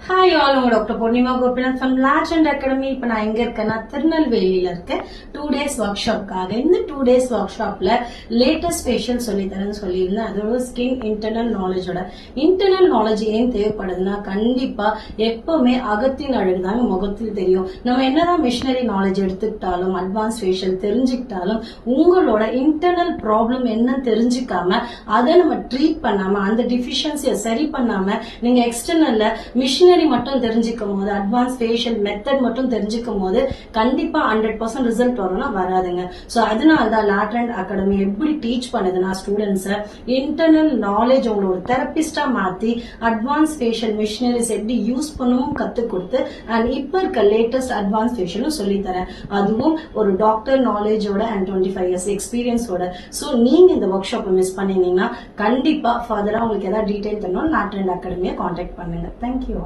Hi all, உங்க doctor Poornima Gopinath from Legend Academy. இப்போ நான் எங்க இருக்கேன்னா திருநெல்வேலியில இருக்கேன் 2 days ஒர்க் ஷாப்காக. இந்த 2 days ஒர்க் ஷாப்ல லேட்டஸ்ட் ஃபேஷியல் சொல்லித்தரேன்னு சொல்லியிருந்தேன். அதோட ஸ்கின் இன்டர்னல் நாலேஜோட இன்டர்னல் நாலேஜ் ஏன் தேவைப்படுதுன்னா, கண்டிப்பா எப்பவுமே அகத்தின் அழகுதாங்க முகத்தில் தெரியும். நம்ம என்னதான் மிஷினரி நாலேஜ் எடுத்துக்கிட்டாலும், அட்வான்ஸ் ஃபேஷியல் தெரிஞ்சுக்கிட்டாலும், உங்களோட இன்டர்னல் ப்ராப்ளம் என்னன்னு தெரிஞ்சுக்காம அதை நம்ம ட்ரீட் பண்ணாம, அந்த டிஃபிஷியன்சியை சரி பண்ணாம நீங்க எக்ஸ்டர்னல்ல மிஷினரி மட்டும் தெரிஞ்சுக்கும் போது, அட்வான்ஸ் ஃபேஷியல் மெத்தட் மட்டும் தெரிஞ்சுக்கும் போது கண்டிப்பா 100% ரிசல்ட் வரும்னா வராதுங்க. சோ அதனாலதான் லேட்டண்ட் அகாடமி எப்படி டீச் பண்ணுதுன்னா, ஸ்டூடெண்ட்ஸை இன்டர்னல் நாலேஜ் உங்களோட தெரபிஸ்டா மாத்தி அட்வான்ஸ் ஃபேஷியல் மிஷினரிஸ் எப்படி யூஸ் பண்ணவும் கத்து கொடுத்து, அண்ட் இப்ப இருக்க லேட்டஸ்ட் அட்வான்ஸ் ஃபேஷியலும் சொல்லி தரேன். அதுவும் ஒரு டாக்டர் நாலேஜோட அண்ட் 25 years எக்ஸ்பீரியன்ஸோட. சோ நீங்க இந்த ஒர்க் ஷாப்பை மிஸ் பண்ணீங்கன்னா கண்டிப்பா ஃபர்தரா உங்களுக்கு ஏதாவது டீடைல் தரணும், லேட்டண்ட் அகாடமியை கான்டாக்ட் பண்ணுங்க. தேங்க்யூ.